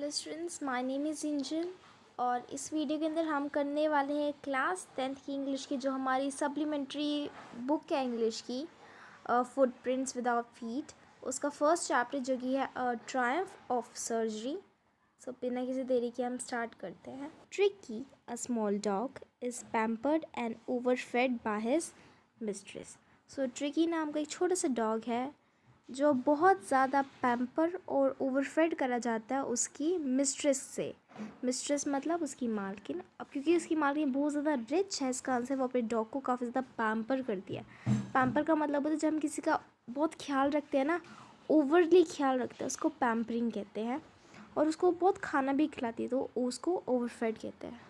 Hello students, my name is engine और इस video के अंदर हम करने वाले हैं क्लास 10th की इंग्लिश की जो हमारी सप्लीमेंट्री बुक है इंग्लिश की फुटप्रिंट्स विदाउट फीट, उसका फर्स्ट चैप्टर जो कि है ट्रायम्फ ऑफ सर्जरी। सो बिना किसी देरी के हम स्टार्ट करते हैं। Tricki, a small dog, is pampered and overfed by his mistress. So Tricki नाम का एक छोटा सा डॉग है जो बहुत ज़्यादा पैम्पर और ओवरफेड करा जाता है उसकी मिस्ट्रेस से। मिस्ट्रेस मतलब उसकी मालकिन। अब क्योंकि उसकी मालकिन बहुत ज़्यादा रिच है, इसका आंसर वो अपने डॉग को काफ़ी ज़्यादा पैम्पर करती है। पैम्पर का मतलब होता है जब हम किसी का बहुत ख्याल रखते हैं ना, ओवरली ख्याल रखते हैं, उसको पैम्परिंग कहते हैं। और उसको बहुत खाना भी खिलाती है तो उसको ओवरफेड कहते हैं।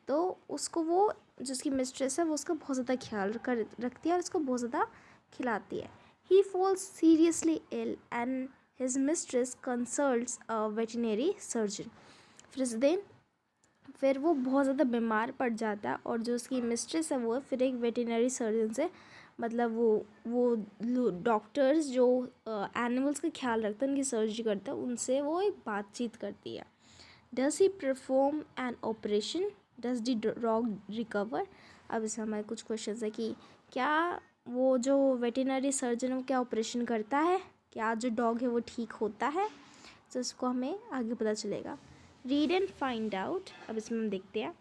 तो उसको वो जो उसकी मिस्ट्रेस है वो उसका बहुत ज़्यादा ख्याल रखती है और उसको बहुत ज़्यादा खिलाती है। He falls seriously ill and his mistress consults a veterinary surgeon. फिर वो बहुत ज़्यादा बीमार पड़ जाता है और जो उसकी मिस्ट्रेस है वो फिर एक वेटरनरी सर्जन से, मतलब वो डॉक्टर्स जो एनिमल्स का ख्याल रखते हैं, उनकी सर्जरी करते हैं, उनसे वो एक बातचीत करती है। Does he perform an operation, does the dog recover. अब इसमें हमारे कुछ क्वेश्चन है कि क्या वो जो वेटरनरी सर्जन है वो क्या ऑपरेशन करता है, क्या जो डॉग है वो ठीक होता है, तो इसको हमें आगे पता चलेगा। Read and find out. अब इसमें हम देखते हैं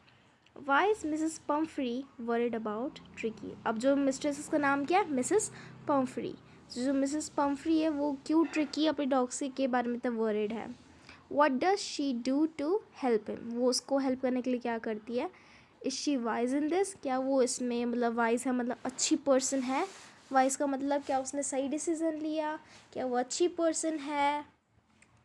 why is Mrs Pumphrey worried about Tricki. अब जो मिस्ट्रेस उसका नाम क्या है, मिसेस पम्फ्री। जो मिसेस पम्फ्री है वो क्यों ट्रिकी अपने डॉग से के बारे में इतना वरिड है। What does she do to help him, वो उसको हेल्प करने के लिए क्या करती है। Is she wise in this, क्या वो इसमें मतलब वाइज है, मतलब अच्छी पर्सन है। वाइज का मतलब क्या उसने सही डिसीज़न लिया, क्या वो अच्छी पर्सन है,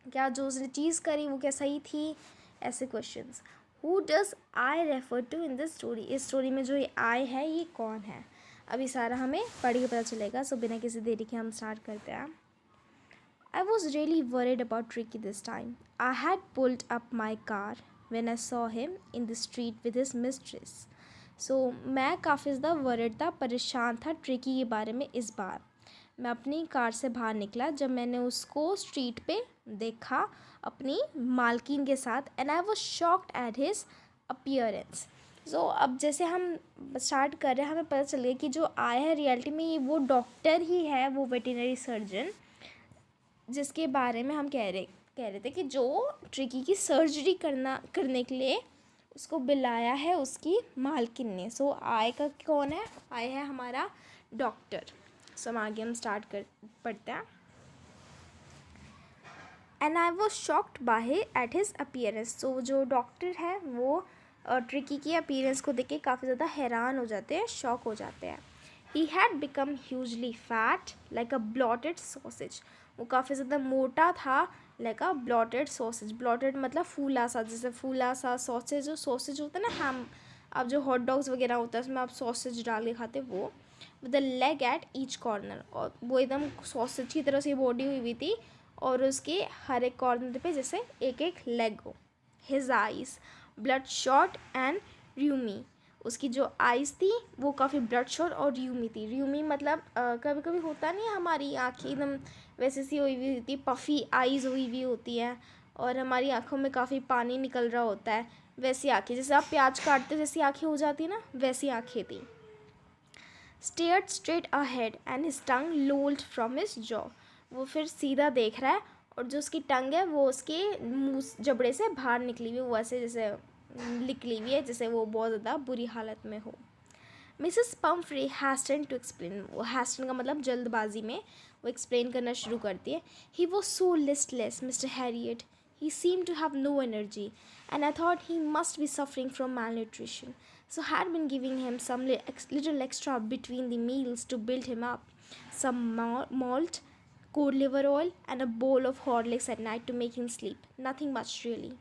क्या जो उसने चीज़ करी वो क्या सही थी, ऐसे questions. Who does I refer to in this story, इस स्टोरी में जो ये आई है ये कौन है। अभी सारा हमें पढ़ के पता चलेगा। सो बिना किसी देरी के हम स्टार्ट करते हैं। I was really worried about Ricky this time. I had pulled up my car when I saw him in the street with his mistress. So मैं काफ़ी ज़्यादा worried था, परेशान था ट्रिकी के बारे में। इस बार मैं अपनी कार से बाहर निकला जब मैंने उसको स्ट्रीट पे देखा अपनी मालकिन के साथ। And I was shocked at his appearance. So अब जैसे हम स्टार्ट कर रहे हैं हमें पता चल गया कि जो आया है रियलिटी में ये वो डॉक्टर ही है, वो वेटरनरी सर्जन जिसके बारे में हम कह रहे थे कि जो ट्रिकी की सर्जरी करने के लिए उसको बुलाया है उसकी मालकिन ने। सो आय का कौन है, आय है हमारा डॉक्टर। सो हम आगे हम पढ़ते हैं। And I was shocked by at his appearance. So जो डॉक्टर है वो ट्रिकी की अपीयरेंस को देख के काफ़ी ज़्यादा हैरान हो जाते हैं, शॉक हो जाते हैं। He had become hugely fat like a blotted sausage. वो काफ़ी ज़्यादा मोटा था, लाइक अ ब्लॉटेड सॉसेज। ब्लॉटेड मतलब फूला सा, जैसे फूला सा सॉसेज, जो सॉसेज होता है ना, हम अब जो हॉट डॉग्स वगैरह होता है उसमें आप सॉसेज डाल के खाते, वो with the leg at each corner. और वो एकदम सॉसेज की तरह से बॉडी हुई थी और उसके हर एक कॉर्नर पे जैसे एक एक लेग हो। His eyes bloodshot and rheumy. उसकी जो आइज़ थी वो काफ़ी ब्लड शॉट और र्यूमी थी। र्यूमी मतलब कभी कभी होता नहीं है हमारी आँखें एकदम वैसे सी हुई हुई होती है, पफ़ी आइज़ हुई हुई होती है और हमारी आँखों में काफ़ी पानी निकल रहा होता है, वैसी आँखें, जैसे आप प्याज काटते जैसी आँखें हो जाती है ना, वैसी आँखें थी। Stared straight ahead and his tongue lolled from his jaw. वो फिर सीधा देख रहा है और जो उसकी टंग है वो उसके मुँह जबड़े से बाहर निकली हुई, वो ऐसे जैसे निकली हुई है जैसे वो बहुत ज़्यादा बुरी हालत में हो। Mrs Pumphrey hastened to explain. वो हैस्टन का मतलब जल्दबाजी में वो एक्सप्लेन करना शुरू करती है। He was so listless mister Harriet, he seemed to have no energy and I thought he must be suffering from malnutrition, so had been giving him some little extra between the meals to build him up, some malt, cod liver oil and a bowl of Horlicks at night to make him sleep, nothing much really.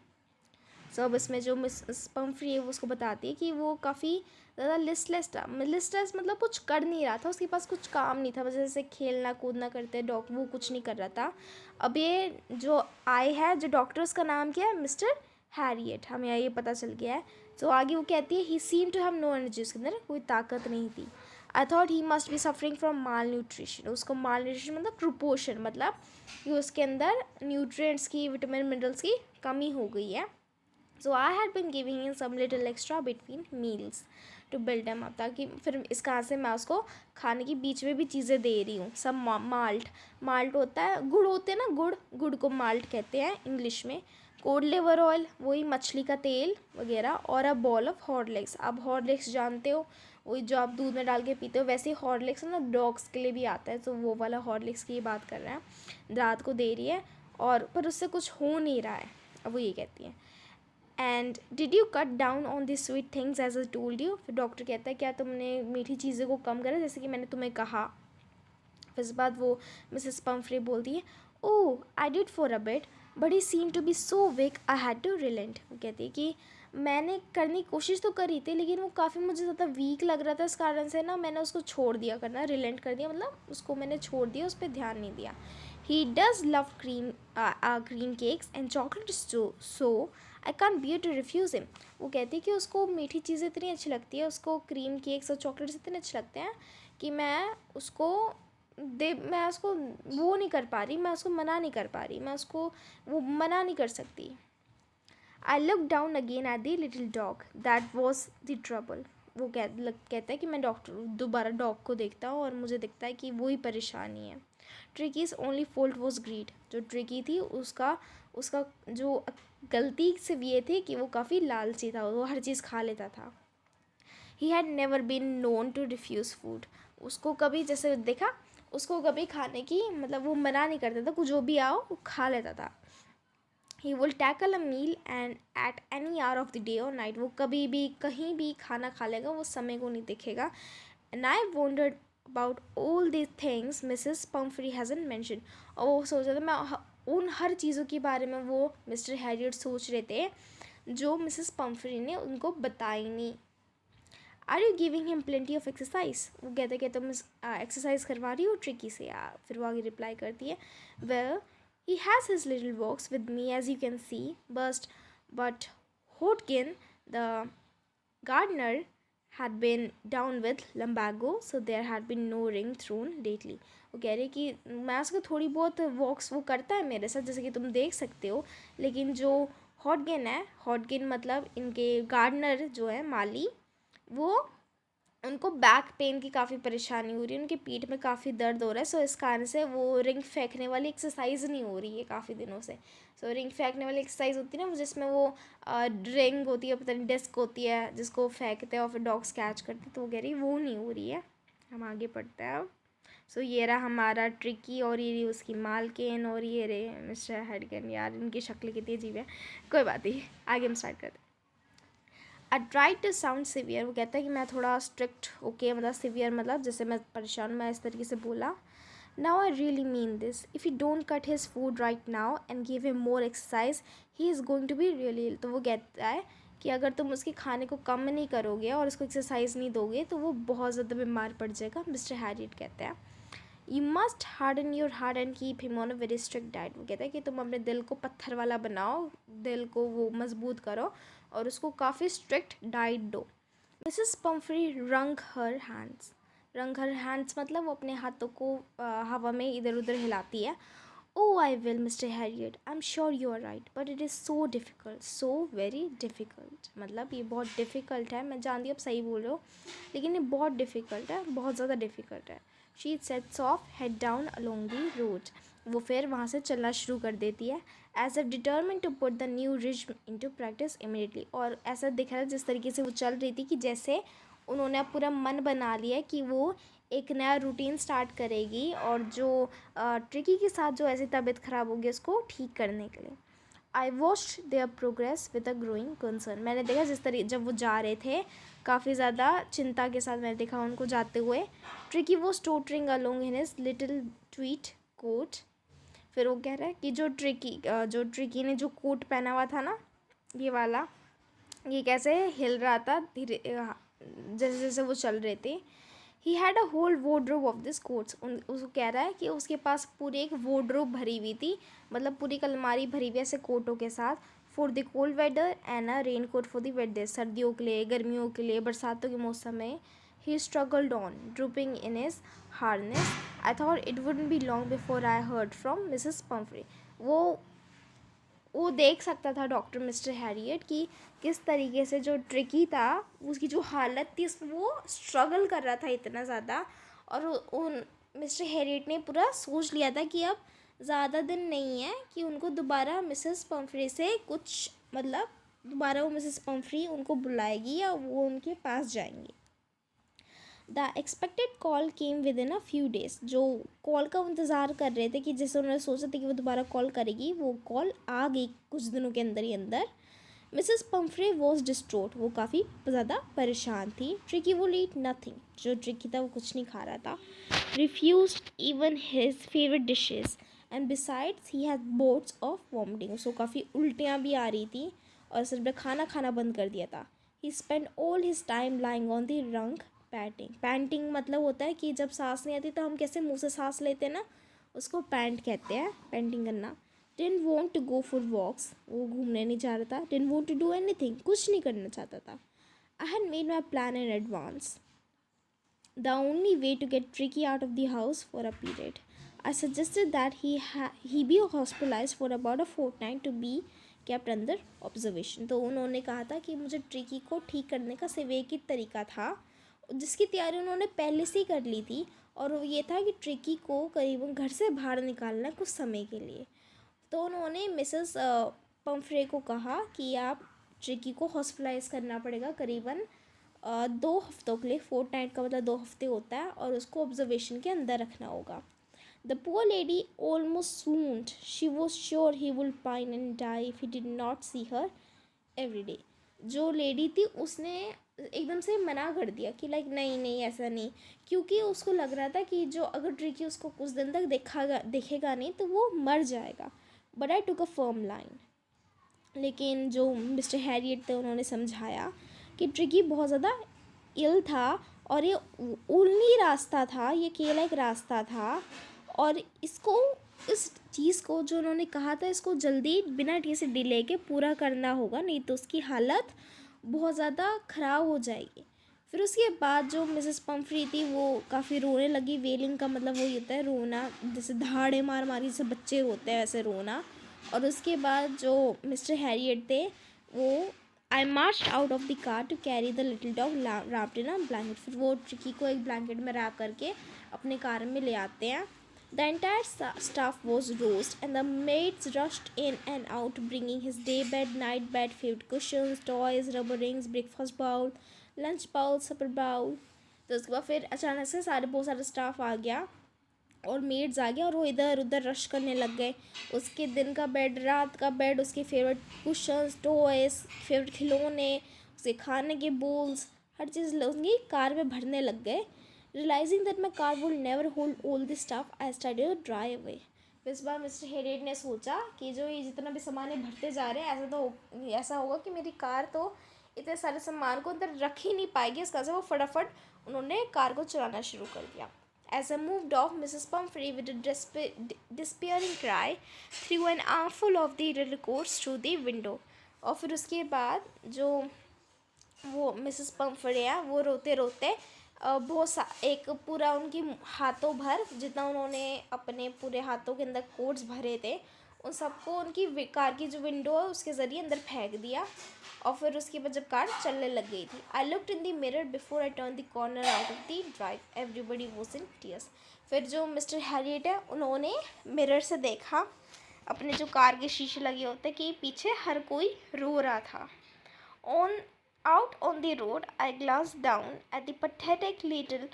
सो अब इसमें जो miss Pomfrey है वो उसको बताती है कि वो काफ़ी ज़्यादा लिस्टलेस था। लिस्टलेस मतलब कुछ कर नहीं रहा था, उसके पास कुछ काम नहीं था, बस जैसे खेलना कूदना करते डॉग, वो कुछ नहीं कर रहा था। अब ये जो आई है जो डॉक्टर, उसका नाम क्या है, मिस्टर हैरियट, हमें ये पता चल गया है। तो आगे वो कहती है he seem to have no energy, उसके अंदर कोई ताकत नहीं थी। I thought he must be suffering from malnutrition. उसको माल न्यूट्रिशन मतलब कुपोषण, मतलब कि उसके अंदर न्यूट्रिएंट्स की, विटामिन मिनरल्स की कमी हो गई है. So I had been giving him some little extra between meals to build him up, ताकि फिर इस कहाँ से मैं उसको खाने की बीच में भी चीज़ें दे रही हूँ. सब माल्ट, माल्ट होता है, गुड़ होते हैं ना, गुड़ को माल्ट कहते हैं इंग्लिश में. कोड लिवर ऑयल, वही मछली का तेल वगैरह, और अ बॉल ऑफ हॉर्लिक्स. आप हॉर्लिक्स जानते हो, वही जो आप दूध में डाल के पीते हो, वैसे ही हॉर्लिक्स ना डॉग्स के लिए भी आता है, तो वो वाला हॉर्लिक्स की बात कर रहे हैं. रात को दे रही है और पर उससे कुछ हो नहीं रहा है. अब वो ये कहती है, and did you cut down on this sweet things as I told you. फिर डॉक्टर कहता है क्या तुमने मीठी चीज़ों को कम करा जैसे कि मैंने तुम्हें कहा. फिर इस बाद वो मिसेस पम्फ्रे बोलती है, oh I did for a bit but he seem to be so weak I had to relent. वो कहती है कि मैंने करने की कोशिश तो करी थी, लेकिन वो काफ़ी मुझे ज़्यादा वीक लग रहा था, इस कारण से ना मैंने उसको छोड़ दिया करना, रिलेंट कर दिया, मतलब उसको मैंने छोड़ दिया, उस पर ध्यान नहीं दिया. He does love cream cakes and chocolate so I can't bear to refuse him. वो कहती है कि उसको मीठी चीज़ें इतनी अच्छी लगती है, उसको क्रीम केक्स और चॉकलेट्स इतने अच्छे लगते हैं कि मैं उसको वो नहीं कर पा रही, मैं उसको मना नहीं कर पा रही, मैं उसको वो मना नहीं कर सकती. I look down again at the little dog, that was the trouble. वो कहता है कि मैं दोबारा डॉग को देखता हूँ और मुझे दिखता है कि वही परेशानी है. ट्रिकीज़ ओनली फॉल्ट वॉज ग्रीड. जो ट्रिकी थी उसका उसका जो गलती सिर्फ ये थी कि वो काफ़ी लालची था, वो हर चीज़ खा लेता था. He had never been known to refuse food. उसको कभी जैसे देखा, उसको कभी खाने की मतलब वो मना नहीं करता था, कुछ जो भी आओ वो खा लेता था. He will tackle a meal at any hour of the day or और नाइट. वो कभी भी कहीं भी खाना खा लेगा, वो समय को नहीं देखेगा. And I wandered about all these things Mrs Pomfrey हैज़न mention. और वो सोच रहा था, मैं उन हर चीज़ों के बारे में वो मिस्टर हैरियट सोच रहे थे जो मिसेस पम्फ्री ने उनको बताई नहीं. Are you giving him plenty of exercise. वो कहते कि तुम एक्सरसाइज करवा रही हो ट्रिकी से. फिर वो आगे रिप्लाई करती है, well he has his little walks with me as you can see but Hodgkin the gardener had been down with lumbago, so there had been no ring thrown lately. वो कह रही कि मैं उसको थोड़ी बहुत वॉक्स वो करता है मेरे साथ, जैसे कि तुम देख सकते हो, लेकिन जो हॉटगिन मतलब इनके गार्डनर जो है माली, वो उनको बैक पेन की काफ़ी परेशानी हो रही है, उनके पीठ में काफ़ी दर्द हो रहा है. सो इस कारण से वो रिंग फेंकने वाली एक्सरसाइज नहीं हो रही है काफ़ी दिनों से. सो रिंग फेंकने वाली एक्सरसाइज होती है ना, जिसमें वो रिंग होती है, पता नहीं डिस्क होती है, जिसको फेंकते हैं और फिर डॉग्स कैच करते हैं, तो वो कह रही वो नहीं हो रही है. हम आगे पढ़ते हैं अब. सो ये रहा हमारा ट्रिकी और ये रही उसकी मालकिन और ये रहे मिस्टर हेडगन. यार इनकी शक्ल कितनी अजीब है, कोई बात नहीं, आगे हम स्टार्ट करते हैं. I try to sound severe. वो कहता है कि मैं थोड़ा स्ट्रिक्ट ओके, मतलब सिवियर मतलब जैसे मैं परेशान, मैं इस तरीके से बोला. Now I really mean this, if you don't cut his food right now and give him more exercise he is going to be really ill. तो वो कहता है कि अगर तुम उसके खाने को कम नहीं करोगे और उसको एक्सरसाइज नहीं दोगे तो वो बहुत ज़्यादा बीमार पड़ जाएगा. मिस्टर हैरियट कहते हैं, you must harden your heart and keep him on a very strict diet. वो कहता है कि तुम अपने दिल को पत्थर वाला बनाओ, दिल को वो मजबूत करो और उसको काफ़ी स्ट्रिक्ट डाइट दो. मिसेस पम्फ्री रंग हर हैंड्स मतलब वो अपने हाथों को हवा में इधर उधर हिलाती है. Oh I will Mr Herriot, I am sure you are right but it is so difficult, so very difficult. मतलब ये बहुत डिफ़िकल्ट है, मैं जानती हूँ आप सही बोल रहे हो, लेकिन ये बहुत डिफ़िकल्ट है, बहुत ज़्यादा डिफ़िकल्ट है. She sets off head down along the road. वो फिर वहाँ से चलना शुरू कर देती है. As if determined to put the new regime into practice immediately. और ऐसा दिख रहा है जिस तरीके से वो चल रही थी कि जैसे उन्होंने अब पूरा मन बना लिया है कि वो एक नया रूटीन स्टार्ट करेगी और जो ट्रिकी के साथ जो ऐसी तबीयत ख़राब होगी उसको ठीक करने के लिए. I watched there progress with a growing concern. मैंने देखा जिस तरीके जब वो जा रहे थे काफ़ी ज़्यादा चिंता के साथ मैंने देखा उनको जाते हुए. Tricki was tottering along in his little tweed coat. फिर वो कह रहा है कि जो ट्रिकी ने जो कोट पहना हुआ था ना, ये वाला, ये कैसे हिल रहा था धीरे जैसे जैसे वो चल रहे थे. He had a whole wardrobe of this coats. उसको कह रहा है कि उसके पास पूरी एक वॉर्डरोब भरी हुई थी, मतलब पूरी एक अलमारी भरी हुई ऐसे कोटों के साथ. For the cold weather and a raincoat for the wet days. सर्दियों के लिए, गर्मियों के लिए, बरसातों के मौसम में He struggled on, drooping in his harness. I thought it wouldn't be long before I heard from Mrs. Pumphrey. वो वो देख सकता था डॉक्टर मिस्टर हैरियट कि किस तरीके से जो ट्रिकी था, उसकी जो हालत थी उसमें वो स्ट्रगल कर रहा था इतना ज़्यादा। और उन मिस्टर हैरियट ने पूरा सोच लिया था कि अब ज़्यादा दिन नहीं है कि उनको दोबारा मिसेस पम्फ्री से कुछ मतलब दोबारा वो मिसेस पम्फ्री उनको बुलाएगी या वो उनके पास जाएंगी। The expected call came with in a few days. जो कॉल का इंतज़ार कर रहे थे कि जैसे उन्होंने सोचा था कि वो दोबारा कॉल करेगी, वो कॉल आ गई कुछ दिनों के अंदर ही अंदर। Mrs Pumphrey was distraught. वो काफ़ी ज़्यादा परेशान थी। Tricki would eat nothing. जो ट्रिकी था वो कुछ नहीं खा रहा था। Refuse even his favourite dishes and besides he had bouts of vomiting. उसको काफ़ी उल्टियाँ भी आ रही थी और सिर्फ खाना खाना बंद कर दिया था। He spend all his time lying on the rug panting मतलब होता है कि जब सांस नहीं आती तो हम कैसे मुंह से सांस लेते हैं ना, उसको पैंट कहते हैं, पेंटिंग करना। Didn't want to go for walks. वो घूमने नहीं चाह रहा था। Didn't want to do anything. कुछ नहीं करना चाहता था। I had made my plan in advance. The only way to get Tricki out of the house for a period. I suggested that he be hospitalize for about a fortnight to be kept under observation. तो उन्होंने कहा था कि मुझे tricky को ठीक करने का सिर्फ एक ही तरीका था, जिसकी तैयारी उन्होंने पहले से ही कर ली थी, और वो ये था कि ट्रिकी को करीबन घर से बाहर निकालना कुछ समय के लिए। तो उन्होंने मिसेस पम्फ्रे को कहा कि आप ट्रिकी को हॉस्पिटलाइज करना पड़ेगा करीबन 2 हफ्तों के लिए। फोर्टनाइट का मतलब 2 हफ्ते होता है, और उसको ऑब्जर्वेशन के अंदर रखना होगा। The poor lady almost swooned. She was sure he will pine and die if he did not see her every day. जो लेडी थी उसने एकदम से मना कर दिया कि लाइक नहीं नहीं ऐसा नहीं, क्योंकि उसको लग रहा था कि जो अगर ट्रिकी उसको कुछ दिन तक देखेगा नहीं तो वो मर जाएगा। But I took a firm line. लेकिन जो मिस्टर हैरियट थे उन्होंने समझाया कि ट्रिकी बहुत ज़्यादा इल था और ये ओनली रास्ता था, ये अकेला एक रास्ता था, और इसको इस चीज़ को जो उन्होंने कहा था इसको जल्दी बिना किसी डिले के पूरा करना होगा, नहीं तो उसकी हालत बहुत ज़्यादा ख़राब हो जाएगी। फिर उसके बाद जो मिसेस पम्फ्री थी वो काफ़ी रोने लगी। वेलिंग का मतलब वही होता है रोना, जैसे दहाड़े मार मारी जैसे बच्चे रोते हैं वैसे रोना। और उसके बाद जो मिस्टर हैरियट थे वो I march out of the car to carry the little dog wrapped in a blanket. फिर वो ट्रिकी को एक ब्लैंकेट में रैप करके अपने कार में ले आते हैं। The entire staff was roused, and the maids rushed in and out, bringing his day bed, night bed, favorite cushions, toys, rubber rings, breakfast bowl, lunch bowl, supper bowl. तो उसके बाद फिर अचानक से बहुत सारा स्टाफ आ गया और मेड्स आ गया और वो इधर उधर रश करने लग गए। उसके दिन का बेड, रात का बेड, उसके फेवरेट कुशन्स, टॉयस, फेवरेट खिलौने, उसके खाने के बोल्स, हर चीज़ उसकी कार में भरने लग गए। Realizing that my car would never hold all this stuff, I started to drive away. इस बार मिस्टर हेरियट ने सोचा कि जो ये जितना भी सामान है भरते जा रहे हैं ऐसा होगा कि मेरी कार तो इतने सारे सामान को अंदर रख ही नहीं पाएगी। इस कारण से वो फटाफट उन्होंने कार को चलाना शुरू कर दिया। As I moved off, Mrs. Pumphrey, with a despairing cry, threw an armful of the little coats through the window. और फिर उसके बाद जो वो मिसेस पम्फ्रे है वो रोते रोते एक पूरा उनकी हाथों भर जितना उन्होंने अपने पूरे हाथों के अंदर कोट्स भरे थे उन सबको उनकी कार की जो विंडो है उसके ज़रिए अंदर फेंक दिया। और फिर उसके बाद जब कार चलने लग गई थी, I looked in the mirror before I turn the corner out of the drive, everybody was in tears. फिर जो मिस्टर हैरियट है उन्होंने मिरर से देखा, अपने जो कार के शीशे लगे होते कि पीछे हर कोई रो रहा था। Out on the road, I glanced down at the pathetic little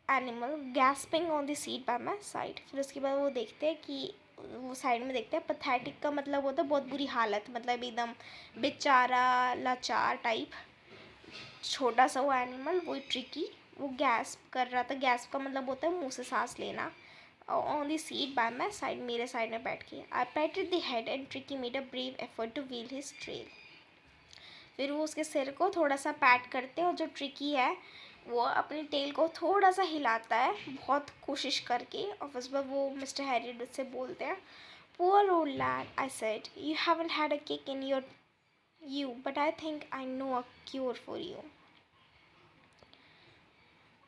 animal gasping on the seat by my side. फिर उसके बाद वो देखते हैं कि वो साइड में देखते हैं। पथेटिक का मतलब होता है बहुत बुरी हालत, मतलब एकदम बेचारा लाचार टाइप। छोटा सा वो एनिमल, वो ट्रिकी, वो गैस्प कर रहा था। गैस्प का मतलब होता है मुंह से सांस लेना। On the seat by my side, मेरे साइड में बैठ के। I patted the head and Tricki made a brave effort to wheel his trail. फिर वो उसके सिर को थोड़ा सा पैट करते हैं और जो ट्रिकी है वो अपनी टेल को थोड़ा सा हिलाता है बहुत कोशिश करके। और उस पर वो मिस्टर हैरियट से बोलते हैं, poor old lad, I said, you haven't had a kick in your you but I think I know a cure for you.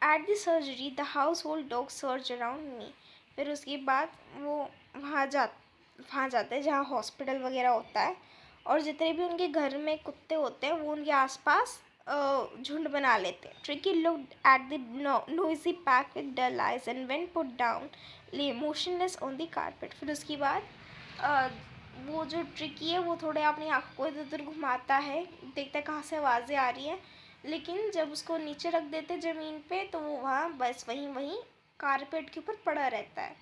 At the surgery the household dog search around me. फिर उसके बाद वो वहाँ जाते हैं जहाँ hospital वगैरह होता है, और जितने भी उनके घर में कुत्ते होते हैं वो उनके आसपास झुंड बना लेते हैं। Tricki looked at the noisy pack with dull eyes and when put down lay motionless on the carpet. फिर उसके बाद अ, वो जो ट्रिकी है वो थोड़े अपनी आँखों को इधर उधर घुमाता है, देखता है कहाँ से आवाज़ें आ रही हैं, लेकिन जब उसको नीचे रख देते ज़मीन पे तो वो वहाँ बस वहीं कारपेट के ऊपर पड़ा रहता है।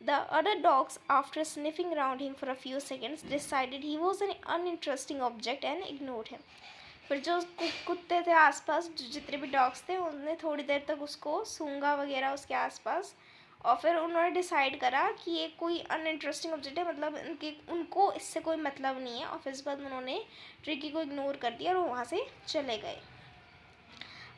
The other dogs, after sniffing around him for a few seconds, decided he was an uninteresting object and ignored him. फिर जो कुत्ते थे आसपास, जितने भी डॉग्स थे, उन्होंने थोड़ी देर तक उसको सूंघा वगैरह उसके आसपास, और फिर उन्होंने डिसाइड करा कि ये कोई अनइंटरेस्टिंग ऑब्जेक्ट है, मतलब उनको इससे कोई मतलब नहीं है, और फिर इस बाद उन्होंने ट्रिकी को इग्नोर कर दिया और वहाँ से चले गए।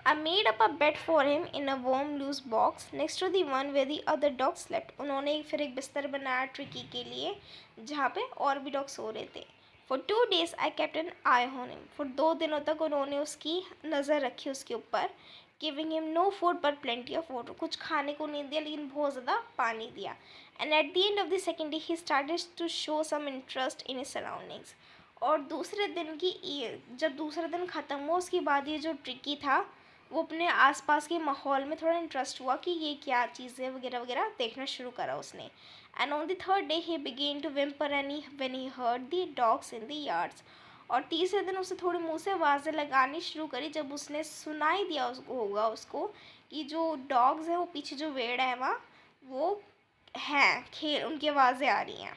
I made up a bed for him in a warm loose box next to the one where the other dogs slept. उन्होंने फिर एक बिस्तर बनाया ट्रिकी के लिए जहाँ पे और भी डॉग सो रहे थे। For 2 days I kept an eye on him. For 2 दिनों तक उन्होंने उसकी नज़र रखी उसके ऊपर, giving him no food but plenty of water. कुछ खाने को नहीं दिया लेकिन बहुत ज़्यादा पानी दिया। And at the end of the second day he started to show some interest in his surroundings. और जब दूसरा दिन ख़त्म हुआ उसके बाद ये जो ट्रिकी था वो अपने आसपास के माहौल में थोड़ा इंटरेस्ट हुआ कि ये क्या चीज़ है वगैरह वगैरह, देखना शुरू करा उसने। And on the third day he began to whimper and when he heard the dogs in the yards. और तीसरे दिन उसने थोड़ी मुंह से आवाज़ें लगानी शुरू करी जब उसने सुनाई दिया उसको कि जो डॉग्स हैं वो पीछे जो वेड़ है वहाँ वो हैं, खेल उनकी आवाज़ें आ रही हैं।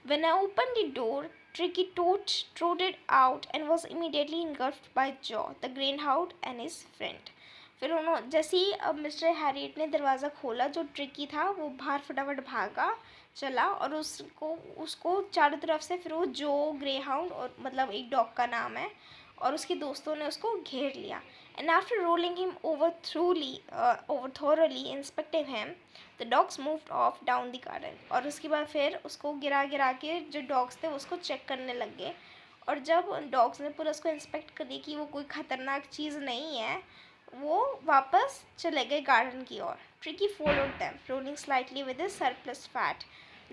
When I opened the door, Tricky trotted out and was immediately engulfed by Jaw, the greyhound and his friend. फिर उन्होंने जैसे ही अब मिस्टर हैरियट ने दरवाज़ा खोला, जो ट्रिकी था वो बाहर फटाफट भागा चला और उसको चारों तरफ से फिर वो जो ग्रेहाउंड और मतलब एक डॉग का नाम है और उसके दोस्तों ने उसको घेर लिया। And after rolling him over thoroughly inspecting him the dogs moved of down the garden. और उसके बाद फिर उसको गिरा के जो डॉग्स थे उसको चेक करने लग गए, और जब डॉग्स ने पूरा उसको इंस्पेक्ट कर दिया कि वो कोई ख़तरनाक चीज़ नहीं है, वो वापस चले गए गार्डन की ओर। Tricki followed them rolling slightly with his surplus fat.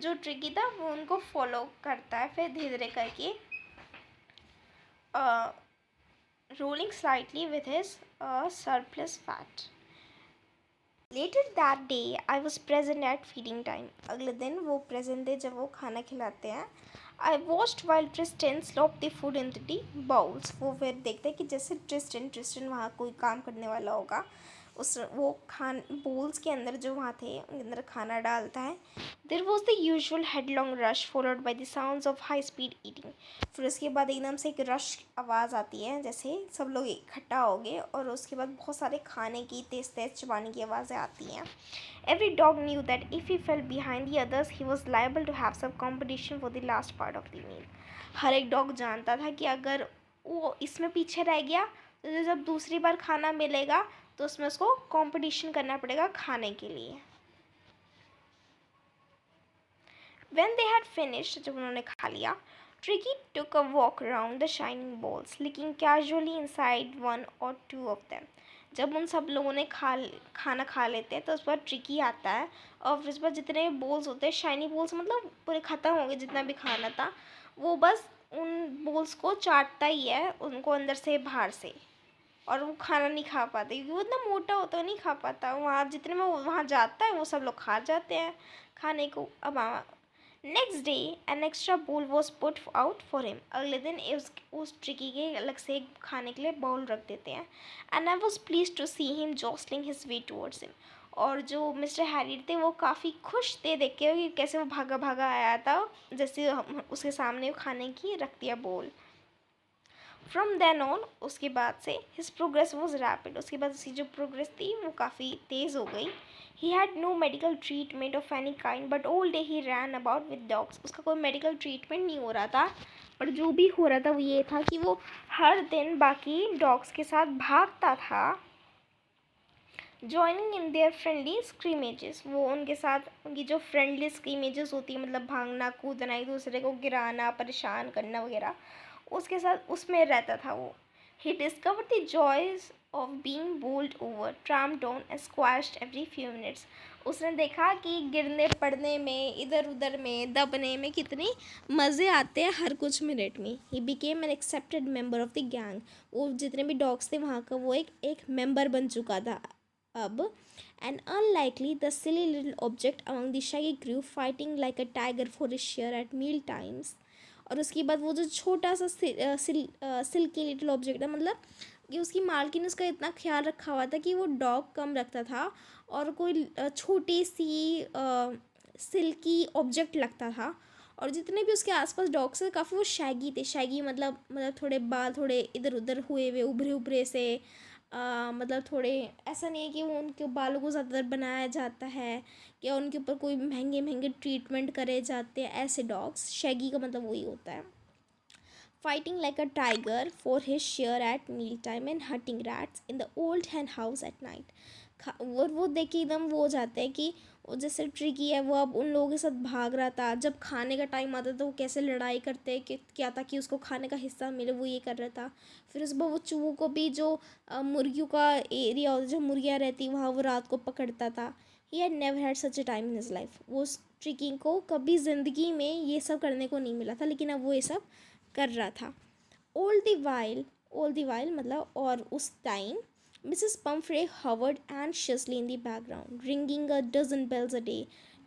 जो ट्रिकी था वो उनको फॉलो करता है फिर धीरे धीरे करके rolling slightly with his surplus fat. Later that day, I was present at feeding time. अगले दिन वो present थे जब वो खाना खिलाते हैं। I watched while Tristan slopped the food into the bowls. वो फिर देखते हैं कि जैसे Tristan वहाँ कोई काम करने वाला होगा, वो bowls के अंदर जो वहाँ थे उनके अंदर खाना डालता है। There was the usual headlong rush followed by the sounds of high speed eating. फिर उसके बाद एकदम से एक रश आवाज़ आती है जैसे सब लोग इकट्ठा हो गए, और उसके बाद बहुत सारे खाने की तेज़ चबाने की आवाज़ें आती हैं। Every dog knew that if he fell behind the others, he was liable to have some competition for the last part of the meal. हर एक डॉग जानता था कि अगर वो इसमें पीछे रह गया तो जब दूसरी बार खाना मिलेगा तो उसमें उसको कंपटीशन करना पड़ेगा खाने के लिए। When they had finished, जब उन्होंने खा लिया, Tricky took a walk around the shining bowls, licking casually inside one or two of them. जब उन सब लोगों ने खाना खा लेते हैं तो उस पर ट्रिकी आता है और फिर उस पर जितने बोल्स होते हैं, शाइनी बोल्स मतलब पूरे ख़त्म हो गए जितना भी खाना था, वो बस उन बोल्स को चाटता ही है, उनको अंदर से बाहर से, और वो खाना नहीं खा पाते क्योंकि वो इतना मोटा होता है, नहीं खा पाता। वहाँ जितने में वहाँ जाता है वो सब लोग खा जाते हैं खाने को। अब नेक्स्ट डे एन एक्स्ट्रा बोल was put out for him. अगले दिन उस ट्रिकी के अलग से एक खाने के लिए बाउल रख देते हैं। And I was pleased to see him jostling his way towards him. और जो मिस्टर हैरी थे वो काफ़ी खुश थे देख के कि कैसे वो भागा भागा आया था, जैसे उसके सामने खाने की रख दिया बोल। फ्रॉम देन ऑन, उसके बाद से हिज प्रोग्रेस वॉज रैपिड। उसके बाद उसकी जो प्रोग्रेस थी वो काफ़ी तेज़ हो गई। He had no medical treatment of any kind but all day he ran about with dogs. उसका कोई मेडिकल ट्रीटमेंट नहीं हो रहा था, पर जो भी हो रहा था वो ये था कि वो हर दिन बाकी डॉग्स के साथ भागता था, जॉइनिंग इन देयर फ्रेंडली स्क्रीमेजेस। वो उनके साथ उनकी जो फ्रेंडली स्क्रीमेजेस होती है, मतलब भागना कूदना, एक दूसरे को गिराना परेशान करना वगैरह, उसके साथ उसमें रहता था वो। He discovered the joys of being bowled over, tramped on and squashed every few minutes. उसने देखा कि गिरने पड़ने में, इधर उधर में, दबने में कितने मज़े आते हैं हर कुछ मिनट में. He became an accepted member of the gang. वो जितने भी डॉग्स थे वहाँ का वो एक मेंबर बन चुका था अब. And unlikely, the silly little object among the shaggy crew fighting like a tiger for his share at meal times. और उसके बाद वो जो छोटा सा सिल्की लिटिल ऑब्जेक्ट है, मतलब कि उसकी मालकिन ने उसका इतना ख्याल रखा हुआ था कि वो डॉग कम रखता था और कोई छोटी सी सिल्की ऑब्जेक्ट लगता था. और जितने भी उसके आसपास डॉग्स थे काफ़ी वो शैगी थे. शैगी मतलब थोड़े बाल थोड़े इधर उधर हुए हुए उभरे उभरे से, मतलब थोड़े ऐसा नहीं है कि वो उनके बालों को ज़्यादातर बनाया जाता है या उनके ऊपर कोई महंगे महंगे ट्रीटमेंट करे जाते हैं. ऐसे डॉग्स शैगी का मतलब वही होता है. Fighting like a tiger for his share at mealtime and hunting rats in the old hen house at night. वो देख के एकदम वो हो जाते हैं कि वो जैसे ट्रिकी है वो अब उन लोगों के साथ भाग रहा था. जब खाने का टाइम आता था वो कैसे लड़ाई करते हैं कि क्या था कि उसको खाने का हिस्सा मिले, वो ये कर रहा था. फिर उस बार वो चूहों को भी जो मुर्गियों का एरिया होता जो मुर्गियाँ रहती वहाँ वो रात को पकड़ता था. He had never had such A time in his life. वो ट्रिकी को कभी ज़िंदगी में ये सब करने को नहीं मिला था, लेकिन अब वो ये सब कर रहा था. All the while मतलब और उस time Mrs. Pumphrey hovered anxiously in the background, ringing a dozen bells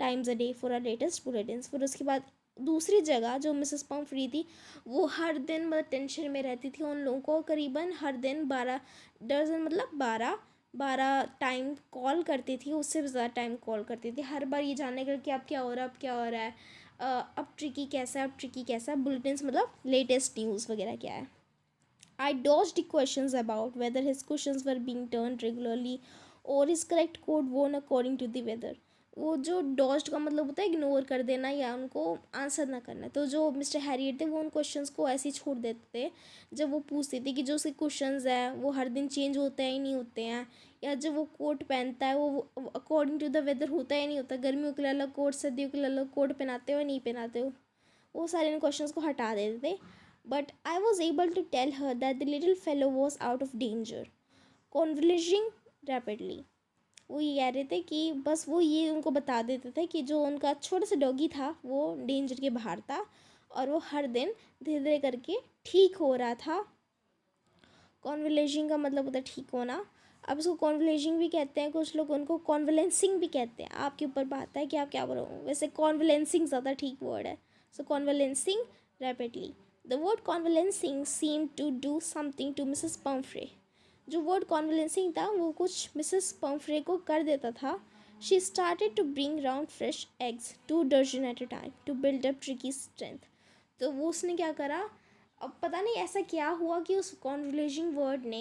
times a day for her latest bulletins. फिर उसके बाद दूसरी जगह जो मिसेस पम्फ्री थी वो हर दिन मतलब टेंशन में रहती थी. उन लोगों को करीबन हर दिन 12 डजन मतलब 12 टाइम कॉल करती थी. उससे भी ज़्यादा टाइम कॉल करती थी हर बार ये जानने के लिए कि अब क्या हो रहा है, अब क्या हो रहा है, अब ट्रिकी कैसा है, अब ट्रिकी कैसा है, बुलेटिन्स मतलब लेटेस्ट न्यूज़ वगैरह क्या है. I dodged the questions about whether his cushions were being turned regularly or his correct code worn according to the weather. वो जो डॉज्ड का मतलब होता है इग्नोर कर देना या उनको आंसर ना करना. तो जो मिस्टर हैरियट थे वो उन क्वेश्चंस को ऐसे ही छोड़ देते थे जब वो पूछते थे कि जो उसके क्वेश्चंस हैं वो हर दिन चेंज होते हैं ही नहीं होते हैं, या जब वो कोट पहनता है वो अकॉर्डिंग टू द वेदर होता है नहीं होता. गर्मियों के लिए अलग कोट, सर्दियों के लिए अलग कोट पहनाते हो या नहीं पहनाते हो. वो सारे इन क्वेश्चंस को हटा देते थे. But I was able to tell her that the little fellow was out of danger, convalescing rapidly. वो ये कह रहे थे कि बस वो ये उनको बता देते थे कि जो उनका छोटा सा डॉगी था वो डेंजर के बाहर था और वो हर दिन धीरे धीरे करके ठीक हो रहा था. कॉन्वलेजिंग का मतलब होता है ठीक होना. अब इसको कॉन्वलेजिंग भी कहते हैं, कुछ लोग उनको कॉन्वलेंसिंग भी कहते हैं. आपके ऊपर बात है कि आप क्या बोलो. वैसे कॉन्वलेंसिंग ज़्यादा ठीक वर्ड है. सो कॉन्वलेंसिंग rapidly. The word convalescing seemed to do something to Mrs. Pumphrey. जो word convalescing था वो कुछ Mrs. Pumphrey को कर देता था. She started to bring round fresh eggs, 2 dozen at a time, to build up Tricky's strength. तो वो उसने क्या करा, अब पता नहीं ऐसा क्या हुआ कि उस कॉन्वलेजिंग वर्ड ने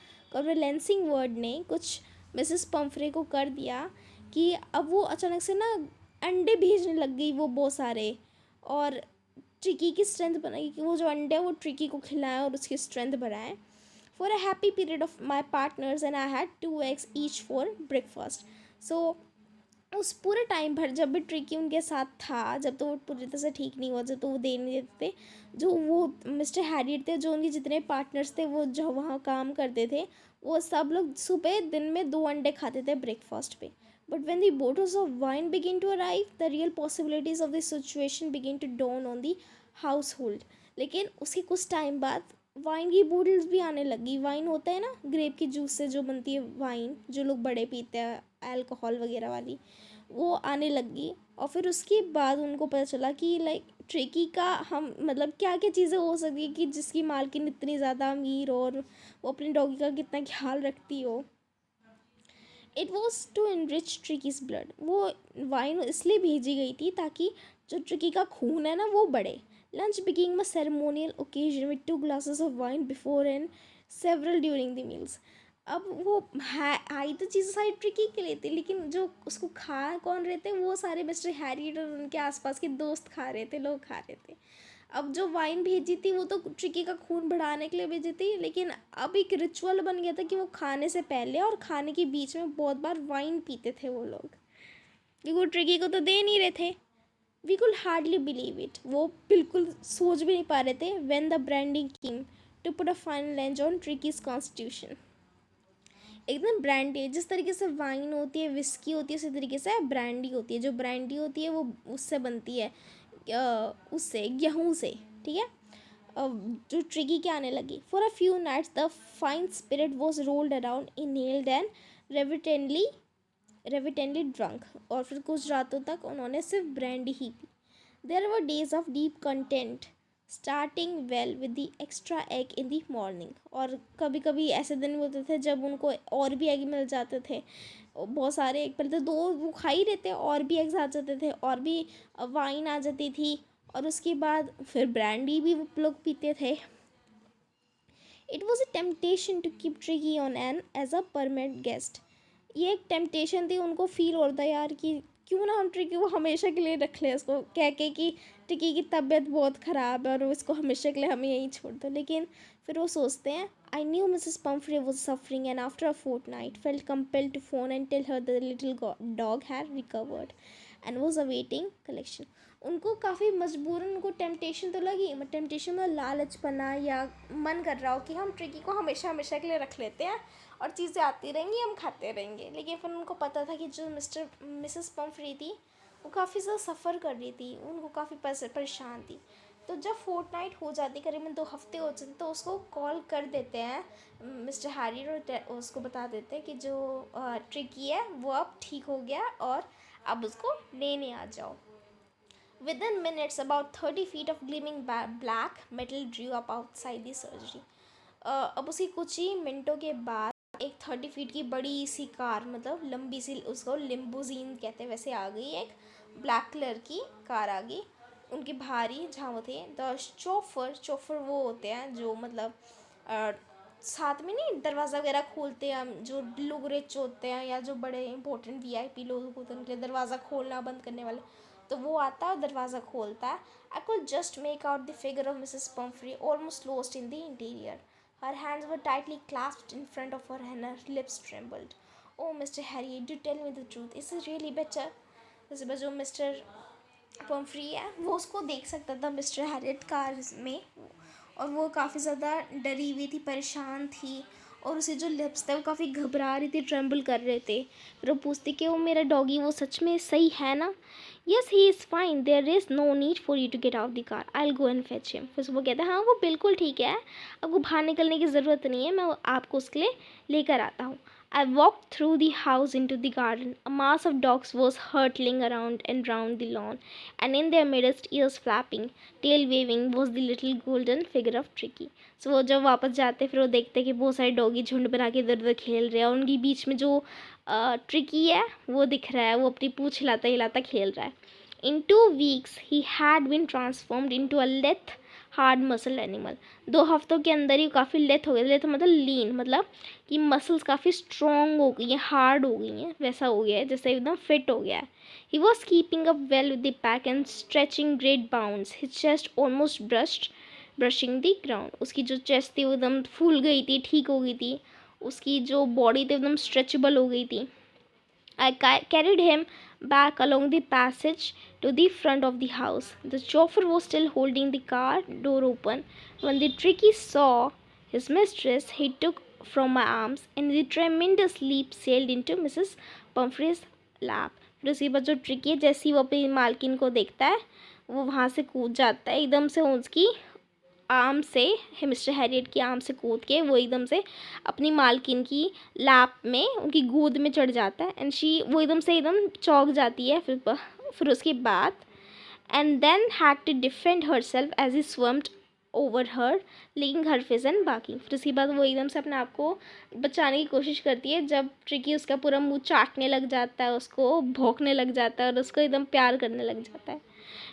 कॉन्वलेंसिंग वर्ड ने कुछ मिसेस पम्फ्रे को कर दिया कि अब वो अचानक से ना अंडे भेजने लग गई वो बहुत सारे. और ट्रिकी की स्ट्रेंथ बनाई कि वो जो अंडे वो ट्रिकी को खिलाएं और उसकी स्ट्रेंथ बढ़ाएं. For a happy period of my partners and I had 2 eggs each for breakfast. So उस पूरे टाइम भर जब भी ट्रिकी उनके साथ था, जब तो वो पूरी तरह से ठीक नहीं हुआ, जब तो वो दे नहीं देते थे, जो वो मिस्टर हैरियट थे, जो उनके जितने पार्टनर्स थे वो जो वहाँ काम करते थे वो सब लोग सुबह दिन में 2 अंडे खाते थे ब्रेकफास्ट पे. But when the bottles of wine begin to arrive, the real possibilities of the situation begin to dawn on the household. लेकिन उसके कुछ टाइम बाद वाइन की बोटल्स भी आने लगी. वाइन होता है ना ग्रेप के जूस से जो बनती है वाइन, जो लोग बड़े पीते हैं अल्कोहल वगैरह वाली, वो आने लगी. और फिर उसके बाद उनको पता चला कि लाइक ट्रिकी का हम मतलब क्या क्या चीज़ें हो सकती है कि जिसकी मालकिन इतनी ज़्यादा अमीर हो और वो अपने डॉगी का कितना ख्याल रखती हो. It was to enrich Tricki's blood. वो वाइन इसलिए भेजी गई थी ताकि जो ट्रिकी का खून है ना वो बढ़े. लंच बिगिंग में ceremonial occasion with 2 glasses of wine before and several during the meals. अब वो आई तो चीज़ें सारी ट्रिकी के लिए थी, लेकिन जो उसको खा कौन रहे थे वो सारे मिस्टर हैरियट और उनके आसपास के दोस्त खा रहे थे, लोग खा रहे थे. अब जो वाइन भेजी थी वो तो ट्रिकी का खून बढ़ाने के लिए भेजी थी, लेकिन अब एक रिचुअल बन गया था कि वो खाने से पहले और खाने के बीच में बहुत बार वाइन पीते थे वो लोग, क्योंकि वो ट्रिकी को तो दे नहीं रहे थे. We could hardly believe it, वो बिल्कुल सोच भी नहीं पा रहे थे। When the brandy came to put a final end on Tricki's constitution. एकदम ब्रांडी, जिस तरीके से वाइन होती है, विस्की होती है, उसी तरीके से ब्रांडी होती है। जो ब्रांडी होती है वो उससे बनती है, उससे गेहूँ से, ठीक है। जो ट्रिकी क्या आने लगी। For a few nights the fine spirit was rolled around inhaled and reverently drunk. और फिर कुछ रातों तक उन्होंने सिर्फ ब्रांडी ही पी। There were days of deep content starting well with the extra egg in the morning. और कभी कभी ऐसे दिन होते थे जब उनको और भी एग मिल जाते थे, बहुत सारे एग, पहले तो 2 वो खा ही रहे थे, और भी एग्स आ जाते थे, और भी वाइन आ जाती थी, और उसके बाद फिर ब्रांडी भी वो लोग पीते थे। It was a temptation to keep Tricki on an as a permanent guest. ये एक टेम्पटेशन थी, उनको फील होता यार कि क्यों ना हम ट्रिकी को हमेशा के लिए रख लें, इसको कह के कि ट्रिकी की तबीयत बहुत ख़राब है और इसको हमेशा के लिए हमें यहीं छोड़ दो। लेकिन फिर वो सोचते हैं, I knew Mrs Pumphrey was suffering and after a fortnight felt compelled to phone and tell her the little dog had recovered and was awaiting collection. उनको काफ़ी मजबूरन उनको टेम्पटेशन तो लगी, बट टेम्पटेशन में लालचपना या मन कर रहा हो कि हम ट्रिकी को हमेशा हमेशा के लिए रख लेते हैं और चीज़ें आती रहेंगी, हम खाते रहेंगे। लेकिन फिर उनको पता था कि जो मिसेस पम्फ्री थी वो काफ़ी ज़्यादा सफ़र कर रही थी, उनको काफ़ी परेशान थी। तो जब फोर्टनाइट हो जाती, करीबन 2 हफ्ते हो जाते, तो उसको कॉल कर देते हैं मिस्टर हैरी, और उसको बता देते हैं कि जो ट्रिकी है वो अब ठीक हो गया और अब उसको लेने आ जाओ। Within minutes, about 30 feet of gleaming black metal drew up outside the surgery. अब उसी कुछ ही मिनटों के बाद एक 30 फीट की बड़ी सी कार, मतलब लंबी सी, उसको लिम्बोजीन कहते हैं, वैसे आ गई एक ब्लैक कलर की कार आ गई उनकी भारी, जहाँ वो थे। द चोफर वो होते हैं जो मतलब साथ में नहीं दरवाज़ा वगैरह खोलते हैं, जो लोग रिच होते हैं या जो बड़े इंपॉर्टेंट वीआईपी लोग होते हैं, उनके लिए दरवाज़ा खोलना बंद करने वाले, तो वो आता है और दरवाज़ा खोलता है। I could just make out the figure of Mrs Pomfrey almost lost in the interior. Her hands were tightly clasped in front of her and her lips trembled. Oh, Mr. Harry, do tell me the truth. Is it really better? जैसे जो mister Pomfrey है वो उसको देख सकता था mister Harriet car में, और वो काफ़ी ज़्यादा डरी हुई थी, परेशान थी, और उसे जो लिप्स थे वो काफ़ी घबरा रही थी, ट्रेम्बल कर रहे थे। फिर वो पूछती कि वो मेरा डॉगी वो सच में सही है ना। Yes he is fine, there is no need for you to get out the car, I will go and fetch him. फिर वो कहता है हाँ वो बिल्कुल ठीक है, आपको बाहर निकलने की ज़रूरत नहीं है, मैं आपको उसके लिए लेकर आता हूँ। I walked through the house into the garden. A mass of dogs was hurtling around and round the lawn, and in their midst, ears flapping, tail waving, was the little golden figure of Tricky. So वो जब वापस जाते फिर वो देखते कि बहुत सारे डॉगी झुंड बना के इधर उधर खेल रहे हैं, और उनके बीच में जो ट्रिकी है वो दिख रहा है, वो अपनी पूँछ हिलाता हिलाता खेल रहा है। In 2 weeks, he had been transformed into a lithe, hard muscle animal. 2 हफ्तों के अंदर ही काफ़ी लेथ हो गया। लेथ मतलब लीन, मतलब कि मसल्स काफ़ी स्ट्रॉन्ग हो गई हैं, हार्ड हो गई हैं, वैसा हो गया है जैसे एकदम फिट हो गया है। He was keeping up well with the pack and stretching great bounds, his chest almost brushing the ground. उसकी जो चेस्ट थी वो एकदम फूल गई थी, ठीक हो गई थी, उसकी जो बॉडी थी एकदम स्ट्रेचेबल हो गई थी। I carried him back along the passage to the front of the house. The chauffeur was still holding the car door open. When the tricky saw his mistress, he took from my arms and with a tremendous leap sailed into Mrs. Pumphrey's lap. फिर उसके बाद जो tricky है, जैसे ही वो अपनी मालकिन को देखता है वो वहाँ से कूद जाता है, एकदम से उसकी आर्म से, मिस्टर हैरियट की आर्म से कूद के वो एकदम से अपनी मालकिन की लैप में, उनकी गोद में चढ़ जाता है। एंड वो एकदम चौंक जाती है। फिर उसके बाद and then had to defend herself as he swimmed over her licking her face and बाकी। फिर उसके बाद वो एकदम से अपने आप को बचाने की कोशिश करती है, जब ट्रिकी उसका पूरा मुंह चाटने लग जाता है, उसको भौंकने लग जाता है और उसको एकदम प्यार करने लग जाता है।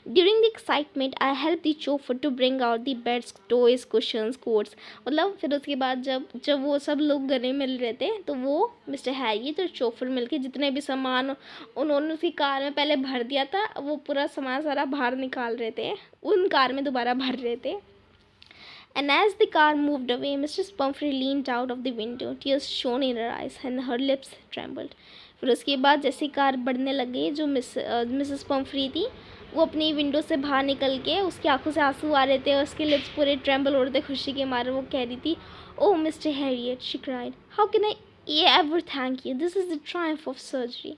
During the excitement, I helped the chauffeur to bring out the beds, toys, cushions, coats. मतलब फिर उसके बाद जब वो सब लोग गले मिल रहे थे, तो वो मिस्टर हैरी तो चौफर मिलके जितने भी सामान उन्होंने उसकी कार में पहले भर दिया था, वो पूरा सामान सारा बाहर निकाल रहे थे, उन कार में दोबारा भर रहे थे। And as the car moved away, Mrs. Pumphrey leaned out of the window. Tears shone in her eyes and her lips trembled. फिर उसके बाद जैसे कार बढ़ने लगी, जो मिसेस पम्फ्री थी वो अपनी विंडो से बाहर निकल के, उसकी आंखों से आंसू आ रहे थे और उसके लिप्स पूरे ट्रेम्बल हो रहे थे खुशी के मारे। वो कह रही थी, oh Mr Herriot, she cried, how can I ever thank you, this is the triumph of surgery.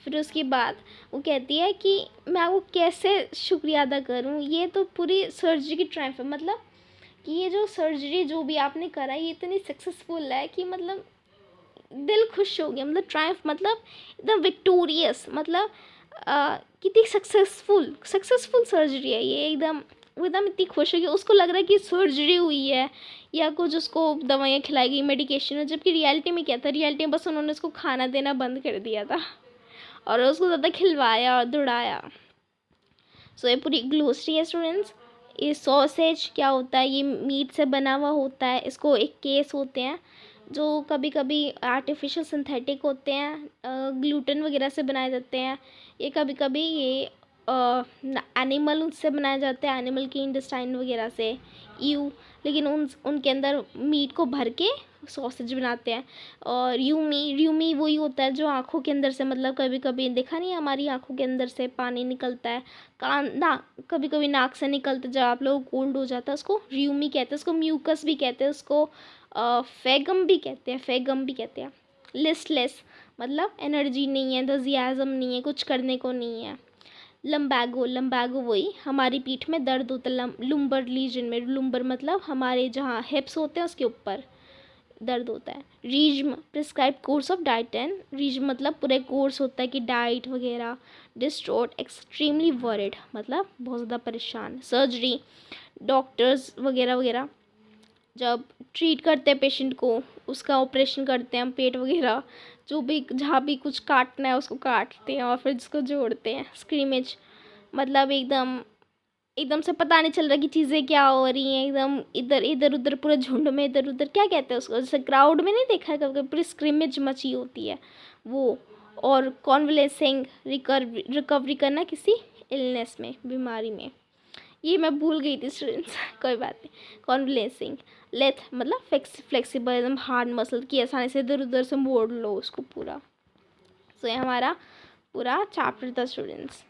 फिर उसके बाद वो कहती है कि मैं आपको कैसे शुक्रिया अदा करूँ, ये तो पूरी सर्जरी की ट्रायम्फ है। मतलब कि ये जो सर्जरी जो भी आपने करा ये इतनी सक्सेसफुल है कि मतलब दिल खुश हो गया। मतलब ट्रायम्फ मतलब एकदम विक्टोरियस, मतलब कितनी सक्सेसफुल सर्जरी है ये। एकदम वो एकदम इतनी खुश है कि उसको लग रहा है कि सर्जरी हुई है या कुछ उसको दवाइयाँ खिलाई गई, मेडिकेशन है, जबकि रियलिटी में क्या था, रियलिटी में बस उन्होंने उसको खाना देना बंद कर दिया था और उसको ज़्यादा खिलवाया और दौड़ाया। सो ये पूरी ग्लोसरी है स्टूडेंट्स। ये सॉसेज क्या होता है, ये मीट से बना हुआ होता है। इसको एक केस होते हैं जो कभी कभी आर्टिफिशियल सिंथेटिक होते हैं, ग्लूटेन वगैरह से बनाए जाते हैं। ये कभी कभी ये एनिमल उससे बनाए जाते हैं, एनिमल की इंटेस्टाइन वगैरह से, लेकिन उनके अंदर मीट को भर के सॉसेज बनाते हैं। और र्यूमी वही होता है जो आँखों के अंदर से, मतलब कभी कभी देखा नहीं, हमारी आँखों के अंदर से पानी निकलता है, कान ना कभी कभी नाक से निकलता है, जब आप लोग कोल्ड हो जाता है उसको र्यूमी कहते हैं, उसको म्यूकस भी कहते हैं, उसको फेगम भी कहते हैं। लिस्टलेस मतलब एनर्जी नहीं है, एंथुसियाज्म नहीं है, कुछ करने को नहीं है। लम्बैगो वही हमारी पीठ में दर्द होता है, लुम्बर रीजन में, लुम्बर मतलब हमारे जहाँ हिप्स होते हैं उसके ऊपर दर्द होता है। Regime prescribe course of diet and, regime मतलब पूरे कोर्स होता है कि डाइट वगैरह। डिस्ट्रॉट एक्सट्रीमली वरिड मतलब बहुत ज़्यादा परेशान। सर्जरी डॉक्टर्स वगैरह वगैरह जब ट्रीट करते हैं पेशेंट को, उसका ऑपरेशन करते हैं, पेट वगैरह जो भी जहाँ भी कुछ काटना है उसको काटते हैं और फिर जिसको जोड़ते हैं। स्क्रीमेज मतलब एकदम से पता नहीं चल रहा कि चीज़ें क्या हो रही हैं, एकदम इधर उधर पूरे झुंड में इधर उधर, क्या कहते हैं उसको, जैसे क्राउड में नहीं देखा है कभी कभी, पूरी स्क्रीमेज मची होती है वो। और कॉन्वलेसिंग रिकवरी करना किसी इलनेस में, बीमारी में। ये मैं भूल गई थी स्टूडेंट्स कोई बात नहीं। कॉन्वलेसिंग लेथ मतलब फ्लेक्सिबल, एकदम हार्ड मसल की आसानी से इधर उधर से मोड़ लो उसको पूरा। सो ये हमारा पूरा चैप्टर था स्टूडेंट्स।